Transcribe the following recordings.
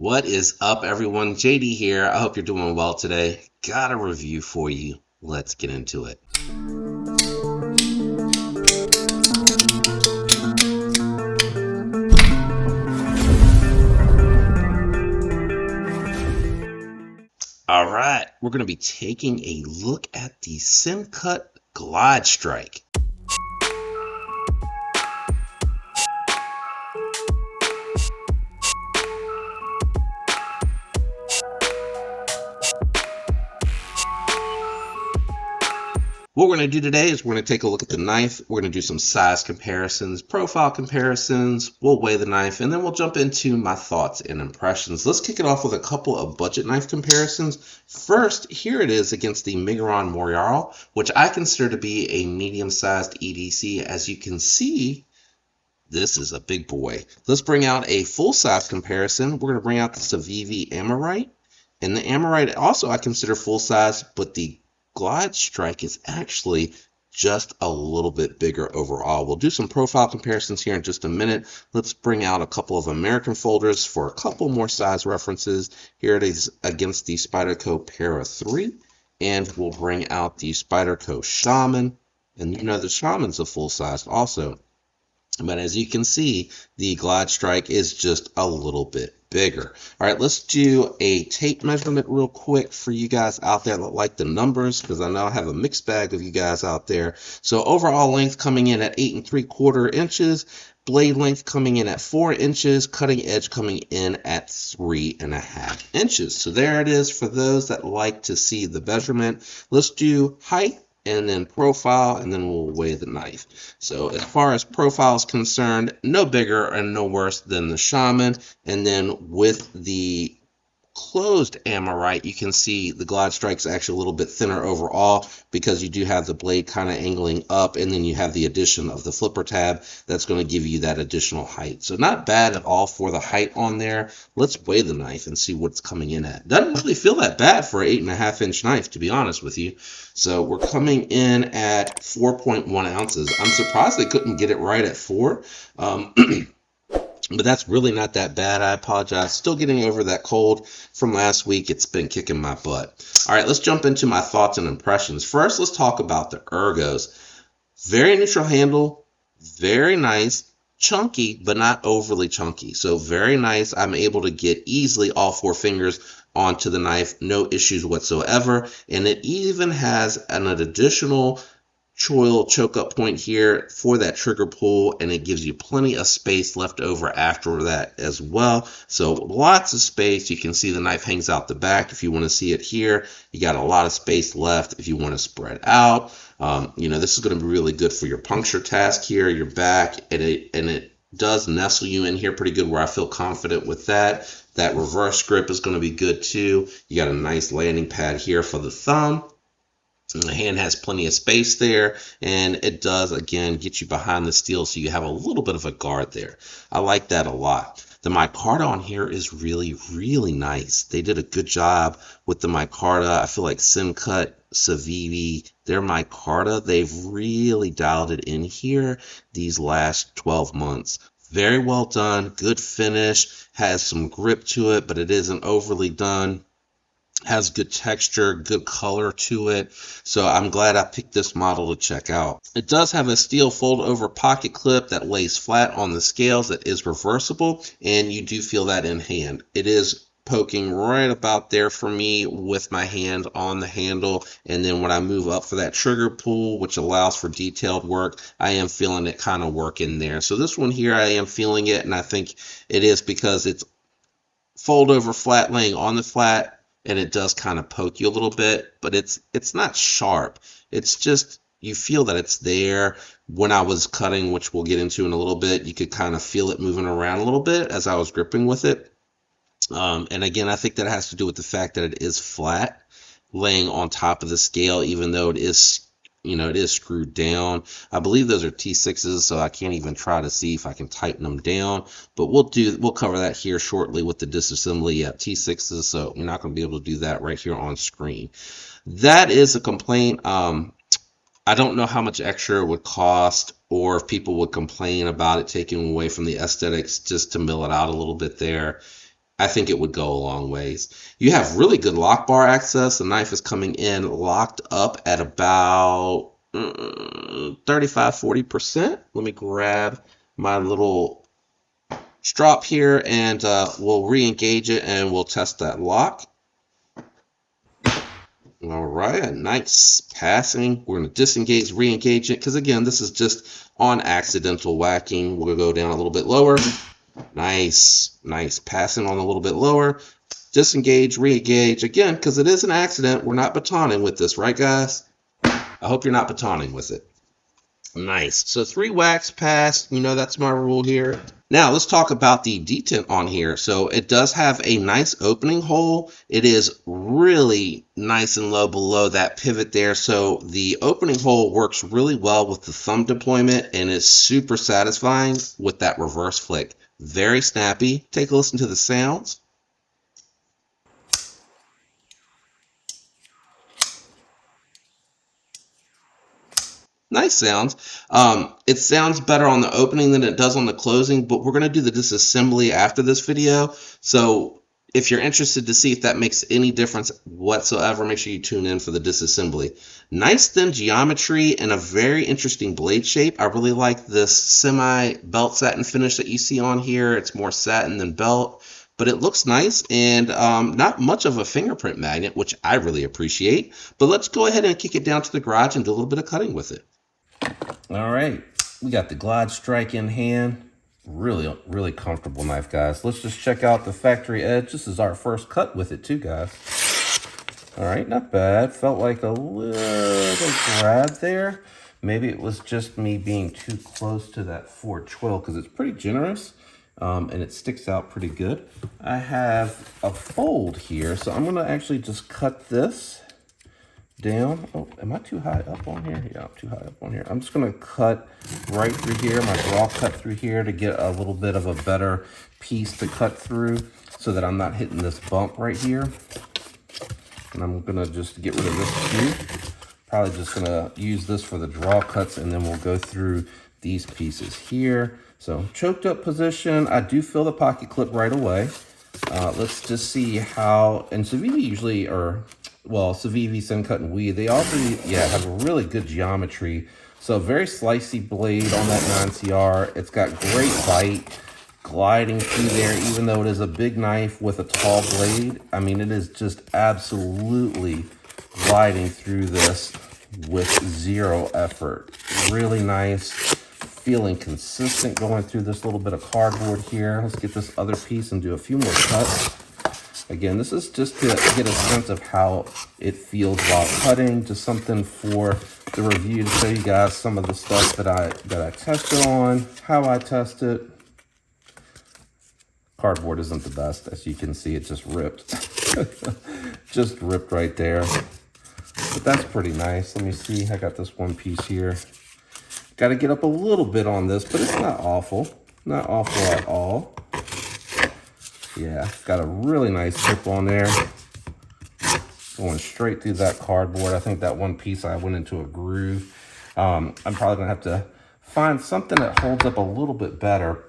What is up, everyone? JD here. I hope you're doing well today. Got a review for you. Let's get into it. All right, we're going to be taking a look at the Sencut Glidestrike. What we're going to do today is we're going to take a look at the knife. We're going to do some size comparisons, profile comparisons. We'll weigh the knife, and then we'll jump into my thoughts and impressions. Let's kick it off with a couple of budget knife comparisons. First, here it is against the Miguron Royale, which I consider to be a medium-sized EDC. As you can see, this is a big boy. Let's bring out a full-size comparison. We're going to bring out the Civivi Amorite. And the Amorite also I consider full-size, but the Glidestrike is actually just a little bit bigger overall. We'll do some profile comparisons here in just a minute. Let's bring out a couple of American folders for a couple more size references. Here it is against the Spyderco Para 3, and we'll bring out the Spyderco Shaman. And you know the Shaman's a full size also. But as you can see, the Glidestrike is just a little bit bigger. All right, let's do a tape measurement real quick for you guys out there that like the numbers, because I know I have a mixed bag of you guys out there. So overall length coming in at 8 3/4 inches, blade length coming in at 4 inches, cutting edge coming in at 3.5 inches. So there it is for those that like to see the measurement. Let's do height, and then profile, and then we'll weigh the knife. So as far as profile is concerned, no bigger and no worse than the Shaman. And then with the closed Amorite, you can see the Glidestrike is actually a little bit thinner overall because you do have the blade kind of angling up, and then you have the addition of the flipper tab that's going to give you that additional height. So not bad at all for the height on there. Let's weigh the knife and see what's coming in at. Doesn't really feel that bad for an 8.5 inch knife, to be honest with you. So we're coming in at 4.1 ounces. I'm surprised they couldn't get it right at 4. But that's really not that bad. I apologize. Still getting over that cold from last week. It's been kicking my butt. All right, let's jump into my thoughts and impressions. First, let's talk about the ergos. Very neutral handle, very nice, chunky, but not overly chunky. So very nice. I'm able to get easily all 4 fingers onto the knife, no issues whatsoever. And it even has an additional choil choke up point here for that trigger pull, and it gives you plenty of space left over after that as well. So lots of space. You can see the knife hangs out the back. If you want to see it here, you got a lot of space left if you want to spread out. This is going to be really good for your puncture task here, your back, and it does nestle you in here pretty good, where I feel confident with that. That reverse grip is going to be good too. You got a nice landing pad here for the thumb. And the hand has plenty of space there, and it does, again, get you behind the steel, so you have a little bit of a guard there. I like that a lot. The micarta on here is really, really nice. They did a good job with the micarta. I feel like Sencut, Civivi, their micarta, they've really dialed it in here these last 12 months. Very well done, good finish, has some grip to it, but it isn't overly done. Has good texture, good color to it. So I'm glad I picked this model to check out. It does have a steel fold over pocket clip that lays flat on the scales that is reversible, and you do feel that in hand. It is poking right about there for me with my hand on the handle, and then when I move up for that trigger pull, which allows for detailed work, I am feeling it kind of work in there. So this one here, I am feeling it, and I think it is because it's fold over flat laying on the flat, and it does kind of poke you a little bit, but it's not sharp. It's just, you feel that it's there. When I was cutting, which we'll get into in a little bit, you could kind of feel it moving around a little bit as I was gripping with it. And again, I think that has to do with the fact that it is flat, laying on top of the scale, even though it is screwed down. I believe those are T6s, so I can't even try to see if I can tighten them down, but we'll cover that here shortly with the disassembly. Yeah, T6s, so we're not going to be able to do that right here on screen. That is a complaint. I don't know how much extra it would cost, or if people would complain about it taking away from the aesthetics just to mill it out a little bit there. I think it would go a long ways. You have really good lock bar access. The knife is coming in locked up at about 35–40%. Let me grab my little strop here and we'll re-engage it and we'll test that lock. All right, nice passing. We're going to disengage, re-engage it, because again, this is just on accidental whacking. We'll go down a little bit lower. Nice passing on a little bit lower. Disengage, re-engage again, because it is an accident. We're not batoning with this, right, guys? I hope you're not batoning with it. Nice. So 3 whacks passed. You know that's my rule here. Now let's talk about the detent on here. So it does have a nice opening hole. It is really nice and low below that pivot there. So the opening hole works really well with the thumb deployment and is super satisfying with that reverse flick. Very snappy. Take a listen to the sounds. Nice sounds. It sounds better on the opening than it does on the closing, but we're going to do the disassembly after this video. So if you're interested to see if that makes any difference whatsoever, make sure you tune in for the disassembly. Nice thin geometry and a very interesting blade shape. I really like this semi belt satin finish that you see on here. It's more satin than belt, but it looks nice and not much of a fingerprint magnet, which I really appreciate. But let's go ahead and kick it down to the garage and do a little bit of cutting with it. All right, we got the Glidestrike in hand. Really comfortable knife, guys. Let's just check out the factory edge. This is our first cut with it too, guys. All right, not bad. Felt like a little grab there. Maybe it was just me being too close to that 412 because it's pretty generous and it sticks out pretty good. I have a fold here, so I'm gonna actually just cut this down. Oh, am I too high up on here? Yeah, I'm too high up on here. I'm just gonna cut right through here, my draw cut through here to get a little bit of a better piece to cut through so that I'm not hitting this bump right here. And I'm gonna just get rid of this too. Probably just gonna use this for the draw cuts and then we'll go through these pieces here. So choked up position, I do feel the pocket clip right away. Let's just see how, and Civivi usually, Civivi, Sencut, and Weed, they also, have a really good geometry. So very slicey blade on that 9CR. It's got great bite, gliding through there, even though it is a big knife with a tall blade. I mean, it is just absolutely gliding through this with zero effort. Really nice, feeling consistent going through this little bit of cardboard here. Let's get this other piece and do a few more cuts. Again, this is just to get a sense of how it feels while cutting, just something for the review to show you guys some of the stuff that I tested on, how I test it. Cardboard isn't the best, as you can see, it just ripped. Just ripped right there. But that's pretty nice. Let me see, I got this one piece here. Got to get up a little bit on this, but it's not awful. Not awful at all. Yeah, got a really nice tip on there. Going straight through that cardboard. I think that one piece I went into a groove. I'm probably gonna have to find something that holds up a little bit better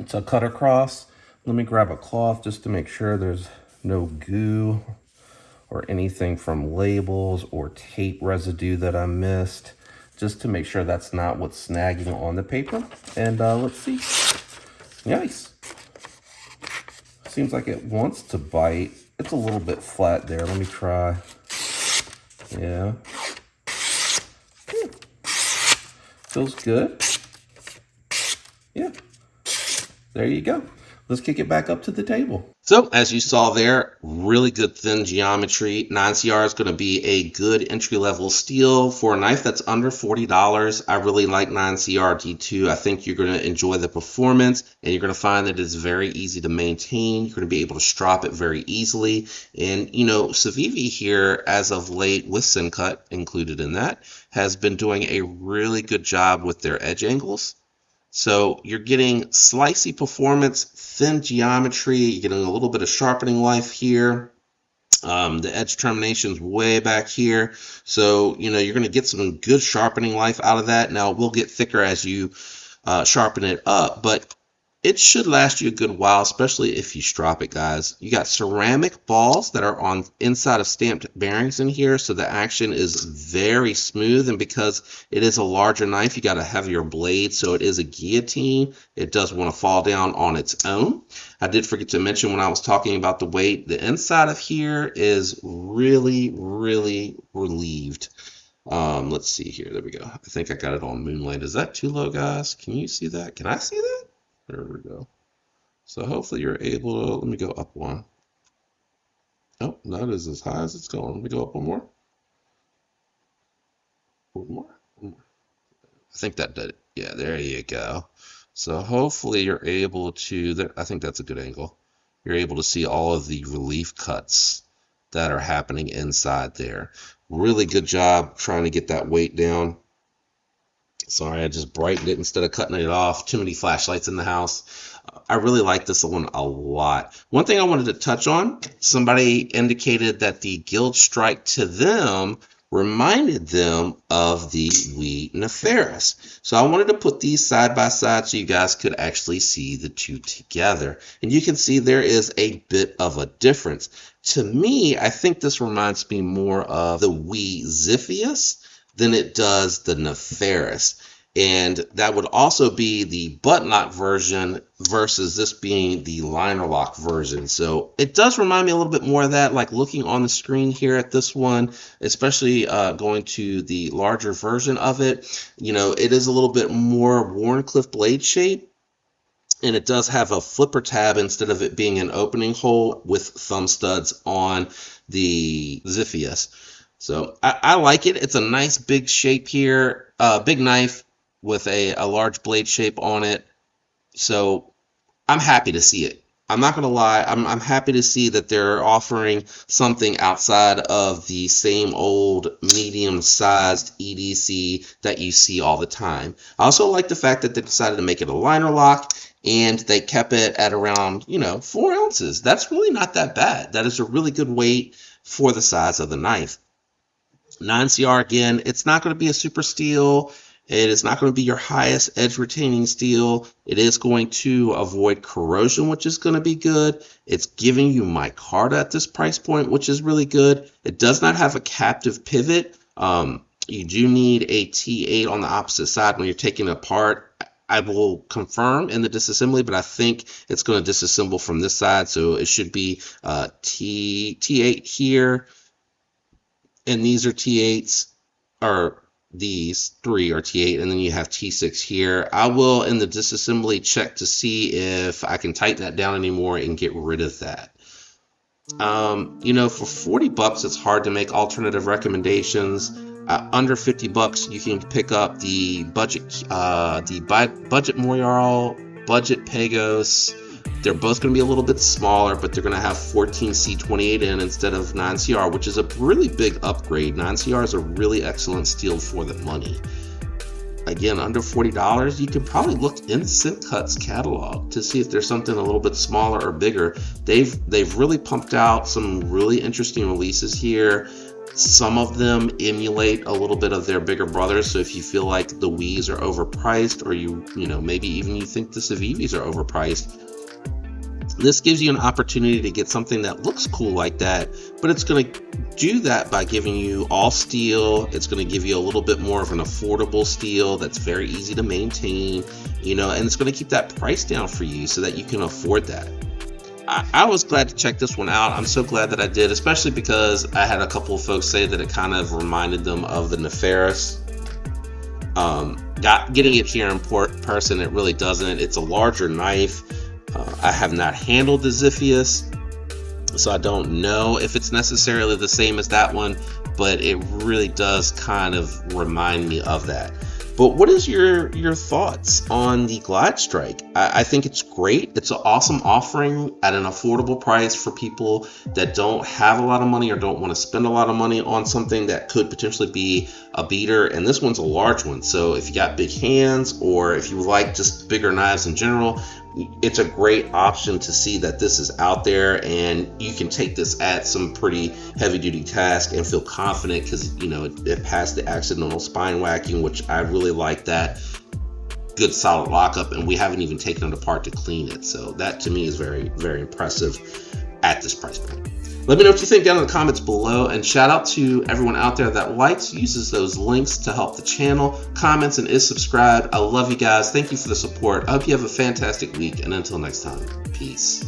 to cut across. Let me grab a cloth just to make sure there's no goo or anything from labels or tape residue that I missed, just to make sure that's not what's snagging on the paper. And let's see. Nice. Seems like it wants to bite. It's a little bit flat there. Let me try. Yeah. Feels good. Yeah. There you go. Let's kick it back up to the table. So as you saw there, really good thin geometry. 9CR is going to be a good entry-level steel for a knife that's under $40. I really like 9CR D2. I think you're going to enjoy the performance, and you're going to find that it's very easy to maintain. You're going to be able to strop it very easily. And, you know, Civivi here, as of late, with Sencut included in that, has been doing a really good job with their edge angles. So you're getting slicey performance, thin geometry, you're getting a little bit of sharpening life here. The edge termination's way back here. So, you know, you're going to get some good sharpening life out of that. Now, it will get thicker as you sharpen it up, but it should last you a good while, especially if you strop it, guys. You got ceramic balls that are on inside of stamped bearings in here, so the action is very smooth, and because it is a larger knife, you got a heavier blade, so it is a guillotine. It does want to fall down on its own. I did forget to mention when I was talking about the weight, the inside of here is really, really relieved. Let's see here. There we go. I think I got it on Moonlight. Is that too low, guys? Can you see that? Can I see that? There we go. So hopefully you're able to, let me go up one. Oh, that is as high as it's going. Let me go up one more. One more. I think that did it. Yeah, there you go. So hopefully you're able to, I think that's a good angle. You're able to see all of the relief cuts that are happening inside there. Really good job trying to get that weight down. Sorry, I just brightened it instead of cutting it off. Too many flashlights in the house. I really like this one a lot. One thing I wanted to touch on, somebody indicated that the Glidestrike to them reminded them of the Wii Neferis. So I wanted to put these side by side so you guys could actually see the two together. And you can see there is a bit of a difference. To me, I think this reminds me more of the Wii Ziphius than it does the Neferis. And that would also be the button lock version versus this being the liner lock version. So it does remind me a little bit more of that, like looking on the screen here at this one, especially going to the larger version of it. You know, it is a little bit more Wharncliffe blade shape. And it does have a flipper tab instead of it being an opening hole with thumb studs on the Ziphius. So I like it. It's a nice big shape here, big knife with a large blade shape on it. So I'm happy to see it. I'm not going to lie. I'm happy to see that they're offering something outside of the same old medium-sized EDC that you see all the time. I also like the fact that they decided to make it a liner lock, and they kept it at around, 4 ounces. That's really not that bad. That is a really good weight for the size of the knife. 9CR, again, it's not going to be a super steel. It is not going to be your highest edge retaining steel. It is going to avoid corrosion, which is going to be good. It's giving you micarta at this price point, which is really good. It does not have a captive pivot. You do need a T8 on the opposite side when you're taking it apart. I will confirm in the disassembly, but I think it's going to disassemble from this side. So it should be T8 here. And these are T8s, or these three are T8, and then you have T6 here. I will, in the disassembly, check to see if I can tighten that down anymore and get rid of that. For $40, it's hard to make alternative recommendations. Under $50, you can pick up the budget Moyarl, budget Pagos. They're both going to be a little bit smaller, but they're going to have 14C28 in instead of 9CR, which is a really big upgrade. 9CR is a really excellent steel for the money. Again, under $40, you can probably look in Sencut's catalog to see if there's something a little bit smaller or bigger. They've really pumped out some really interesting releases here. Some of them emulate a little bit of their bigger brothers, so if you feel like the Wiis are overpriced, or maybe even you think the Civivis are overpriced, this gives you an opportunity to get something that looks cool like that, but it's going to do that by giving you all steel. It's going to give you a little bit more of an affordable steel that's very easy to maintain, and it's going to keep that price down for you so that you can afford that. I was glad to check this one out. I'm so glad that I did, especially because I had a couple of folks say that it kind of reminded them of the Neferis. Getting it here in person, it really doesn't. It's a larger knife. I have not handled the Ziphius, so I don't know if it's necessarily the same as that one, but it really does kind of remind me of that. But what is your thoughts on the Glidestrike? I think it's great. It's an awesome offering at an affordable price for people that don't have a lot of money or don't want to spend a lot of money on something that could potentially be a beater. And this one's a large one. So if you got big hands, or if you like just bigger knives in general, it's a great option to see that this is out there, and you can take this at some pretty heavy duty task and feel confident because it passed the accidental spine whacking, which I really like that. good solid lockup, and we haven't even taken it apart to clean it. So that to me is very, very impressive at this price point. Let me know what you think down in the comments below, and shout out to everyone out there that likes, uses those links to help the channel, comments, and is subscribed. I love you guys. Thank you for the support. I hope you have a fantastic week, and until next time, peace.